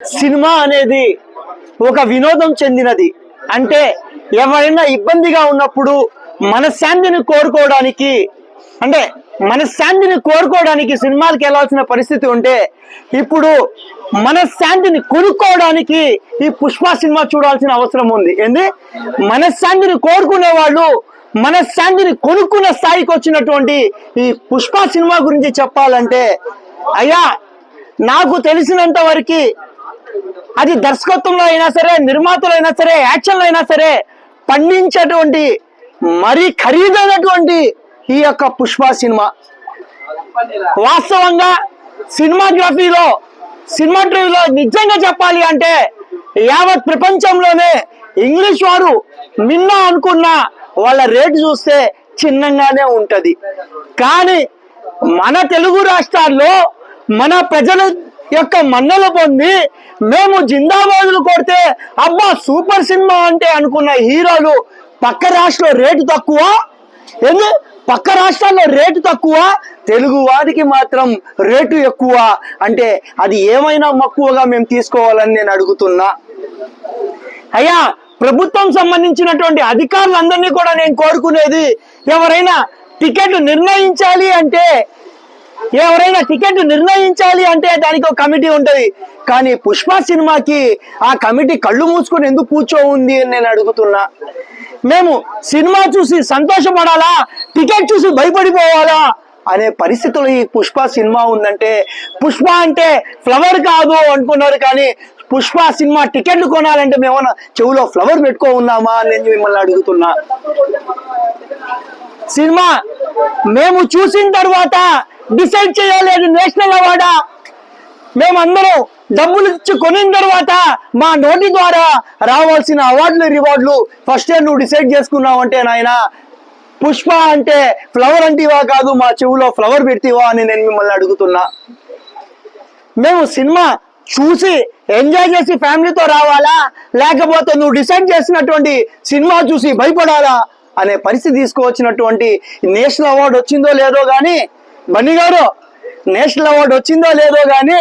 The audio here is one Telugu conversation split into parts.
సినిమా అనేది ఒక వినోదం చెందినది. అంటే ఎవరైనా ఇబ్బందిగా ఉన్నప్పుడు మనశ్శాంతిని కోరుకోవడానికి సినిమాలకు వెళ్ళాల్సిన పరిస్థితి ఉంటే ఇప్పుడు మనశ్శాంతిని కొనుక్కోవడానికి ఈ పుష్ప సినిమా చూడాల్సిన అవసరం ఉంది. మనశ్శాంతిని కోరుకునే వాళ్ళు మనశ్శాంతిని కొనుక్కునే స్థాయికి వచ్చినటువంటి ఈ పుష్ప సినిమా గురించి చెప్పాలంటే, అయ్యా నాకు తెలిసినంత వరకు అది దర్శకత్వంలో అయినా సరే, నిర్మాతలు అయినా సరే, యాక్షన్లో అయినా సరే పండించేటువంటి మరీ ఖరీదైనటువంటి ఈ యొక్క పుష్ప సినిమా. వాస్తవంగా సినిమాటోగ్రఫీలో నిజంగా చెప్పాలి అంటే యావత్ ప్రపంచంలోనే ఇంగ్లీష్ వారు మిన్న అనుకున్న వాళ్ళ రేటు చూస్తే చిన్నగానే ఉంటది. కానీ మన తెలుగు రాష్ట్రాల్లో మన ప్రజల యొక్క మన్నలు పొంది మేము జిందాబాదులు కొడితే అబ్బా సూపర్ సినిమా అంటే అనుకున్న హీరోలు పక్క రాష్ట్రంలో రేటు తక్కువ, పక్క రాష్ట్రాల్లో రేటు తక్కువ, తెలుగు వారికి మాత్రం రేటు ఎక్కువ. అంటే అది ఏమైనా మక్కువగా మేము తీసుకోవాలని నేను అడుగుతున్నా. అయ్యా ప్రభుత్వం సంబంధించినటువంటి అధికారులందరినీ కూడా నేను కోరుకునేది, ఎవరైనా టికెట్ నిర్ణయించాలి అంటే దానికి ఒక కమిటీ ఉంటది. కానీ పుష్ప సినిమాకి ఆ కమిటీ కళ్ళు మూసుకొని ఎందుకు కూర్చో ఉంది అని నేను అడుగుతున్నా. మేము సినిమా చూసి సంతోషపడాలా, టికెట్ చూసి భయపడిపోవాలా అనే పరిస్థితులు ఈ పుష్ప సినిమా ఉందంటే, పుష్ప అంటే ఫ్లవర్ కాదు అనుకున్నారు, కానీ పుష్ప సినిమా టికెట్లు కొనాలంటే మేమన్నా చెవులో ఫ్లవర్ పెట్టుకో ఉన్నామా అని నేను మిమ్మల్ని అడుగుతున్నా. సినిమా మేము చూసిన తర్వాత డిసైడ్ చేయాలి అది నేషనల్ అవార్డా, మేమందరం డబ్బులు ఇచ్చి కొనిన తర్వాత మా నోటి ద్వారా రావాల్సిన రివార్డులు ఫస్ట్ నువ్వు డిసైడ్ చేసుకున్నావు అంటే నాయన పుష్ప అంటే ఫ్లవర్ అంటివా కాదు, మా చెవులో ఫ్లవర్ పెడతావా అని నేను మిమ్మల్ని అడుగుతున్నా. మేము సినిమా చూసి ఎంజాయ్ చేసి ఫ్యామిలీతో రావాలా, లేకపోతే నువ్వు డిసైడ్ చేసినటువంటి సినిమా చూసి భయపడాలా అనే పరిస్థితి తీసుకువచ్చినటువంటి నేషనల్ అవార్డు వచ్చిందో లేదో కానీ, బన్నీ గారు నేషనల్ అవార్డు వచ్చిందో లేదో కానీ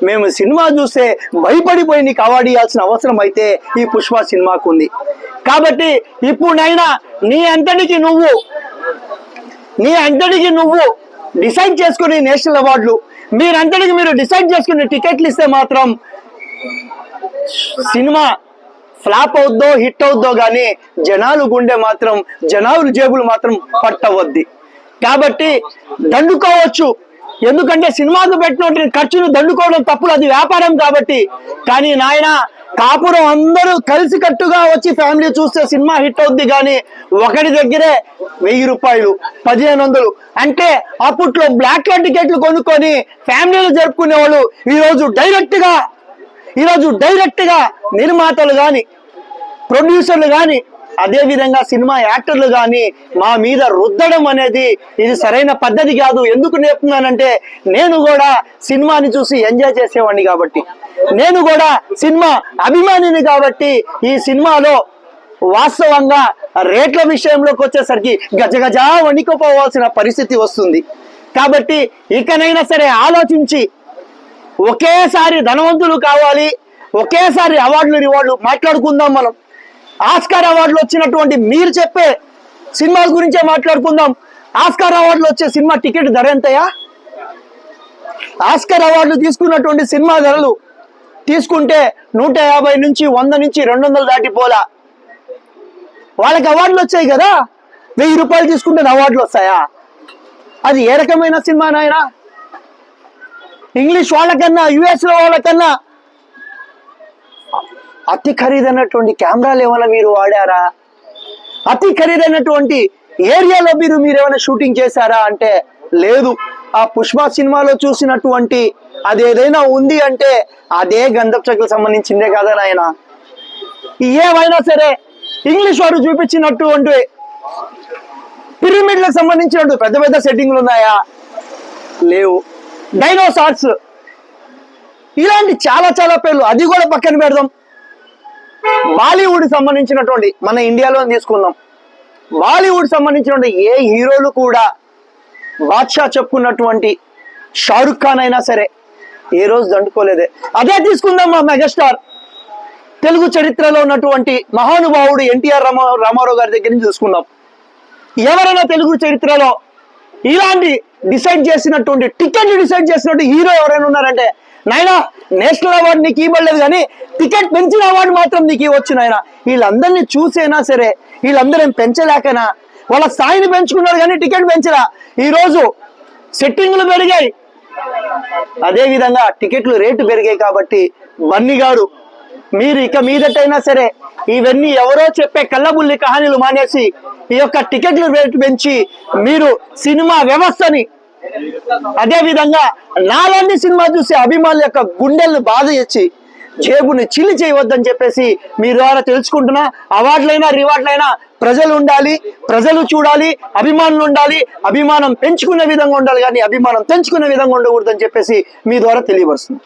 మేము సినిమా చూస్తే భయపడిపోయి నీకు అవార్డు ఇవ్వాల్సిన అవసరం అయితే ఈ పుష్ప సినిమాకు ఉంది. కాబట్టి ఇప్పుడైనా నీ అంతటికి నువ్వు డిసైడ్ చేసుకుని నేషనల్ అవార్డులు మీరంతటికి మీరు డిసైడ్ చేసుకుని టికెట్లు ఇస్తే మాత్రం సినిమా ఫ్లాప్ అవుద్దో హిట్ అవుద్దో కానీ జనాలు జేబులు మాత్రం పట్టవద్ది. కాబట్టి దండుకోవచ్చు, ఎందుకంటే సినిమాకు పెట్టిన ఖర్చును దండుకోవడం తప్పులు, అది వ్యాపారం కాబట్టి. కానీ నాయన కాపురం అందరూ కలిసి కట్టుగా వచ్చి ఫ్యామిలీ చూస్తే సినిమా హిట్ అవుద్ది. కానీ ఒకటి దగ్గరే 1000 రూపాయలు 1500 అంటే అప్పట్లో బ్లాక్ లో టికెట్లు కొనుక్కొని ఫ్యామిలీలు జరుపుకునే వాళ్ళు ఈరోజు డైరెక్ట్ గా నిర్మాతలు కానీ, ప్రొడ్యూసర్లు కానీ, అదే విధంగా సినిమా యాక్టర్లు కానీ మా మీద రుద్దడం అనేది ఇది సరైన పద్ధతి కాదు. ఎందుకు నేర్పుతున్నానంటే నేను కూడా సినిమాని చూసి ఎంజాయ్ చేసేవాడిని కాబట్టి, నేను కూడా సినిమా అభిమానిని కాబట్టి ఈ సినిమాలో వాస్తవంగా రేట్ల విషయంలోకి వచ్చేసరికి గజగజా వణికిపోవాల్సిన పరిస్థితి వస్తుంది. కాబట్టి ఇకనైనా సరే ఆలోచించి ఒకేసారి ధనవంతులు కావాలి, ఒకేసారి రివార్డులు మాట్లాడుకుందాం. మనం ఆస్కార్ అవార్డులు వచ్చినటువంటి మీరు చెప్పే సినిమాల గురించే మాట్లాడుకుందాం. ఆస్కార్ అవార్డులు వచ్చే సినిమా టికెట్ ధర ఎంతయా? ఆస్కార్ అవార్డులు తీసుకున్నటువంటి సినిమా ధరలు తీసుకుంటే 150 నుంచి 100 నుంచి 200 దాటిపోలా. వాళ్ళకి అవార్డులు వచ్చాయి కదా, 1000 రూపాయలు తీసుకుంటే అవార్డులు వస్తాయా? అది ఏ రకమైన సినిమా నాయనా? ఇంగ్లీష్ వాళ్ళకన్నా యుఎస్ లో వాళ్ళకన్నా అతి ఖరీదైనటువంటి కెమెరాలు ఏమైనా మీరు వాడారా? అతి ఖరీదైనటువంటి ఏరియాలో మీరు ఏమైనా షూటింగ్ చేశారా అంటే లేదు. ఆ పుష్ప సినిమాలో చూసినటువంటి అదేదైనా ఉంది అంటే అదే గంధపు చెక్కలకు సంబంధించిందే కదా నాయన. ఏమైనా సరే ఇంగ్లీష్ వాడు చూపించినటువంటి పిరమిడ్లకు సంబంధించినట్టు పెద్ద పెద్ద సెట్టింగ్లు ఉన్నాయా? లేవు. డైనోసార్స్ ఇలాంటి చాలా చాలా పేర్లు, అది కూడా పక్కన పెడదాం. బాలీవుడ్ సంబంధించినటువంటి మన ఇండియాలో తీసుకుందాం, బాలీవుడ్ సంబంధించినటువంటి ఏ హీరోలు కూడా బాద్షా చెప్పుకున్నటువంటి షారుఖ్ ఖాన్ అయినా సరే, ఏ రోజు దండుకోలేదే. అదే తీసుకుందాం మా మెగాస్టార్ తెలుగు చరిత్రలో ఉన్నటువంటి మహానుభావుడు ఎన్టీఆర్ రామారావు గారి దగ్గర నుంచి చూసుకున్నాం. ఎవరైనా తెలుగు చరిత్రలో ఇలాంటి డిసైడ్ చేసినటువంటి టికెట్ డిసైడ్ చేసినట్టు హీరో ఎవరైనా ఉన్నారంటే, నాయనా నేషనల్ అవార్డు నీకు ఇవ్వలేదు కానీ టికెట్ పెంచిన అవార్డు మాత్రం నీకు ఇవ్వచ్చు నాయన. వీళ్ళందరినీ చూసైనా సరే వీళ్ళందరూ ఏం పెంచలేకనా, వాళ్ళ స్థాయిని పెంచుకున్నారు కానీ టికెట్ పెంచరా. ఈరోజు సెట్టింగ్లు పెరిగాయి, అదే విధంగా టికెట్లు రేటు పెరిగాయి. కాబట్టి బన్నీ గారు మీరు ఇక మీదటైనా సరే ఇవన్నీ ఎవరో చెప్పే కళ్ళబుల్లి కహానీలు మానేసి ఈ యొక్క టికెట్లు రేటు పెంచి మీరు సినిమా వ్యవస్థని, అదే విధంగా నాలాంటి సినిమా చూసి అభిమానుల యొక్క గుండెల్ని బాధ చేసి జేబుని చిల్లి చేయవద్దని చెప్పేసి మీ ద్వారా తెలుసుకుంటున్నా. అవార్డులైనా రివార్డులైనా ప్రజలు ఉండాలి, ప్రజలు చూడాలి, అభిమానులు ఉండాలి. అభిమానం పెంచుకునే విధంగా ఉండాలి కానీ అభిమానం పెంచుకునే విధంగా ఉండకూడదని చెప్పేసి మీ ద్వారా తెలియపరుస్తుంది.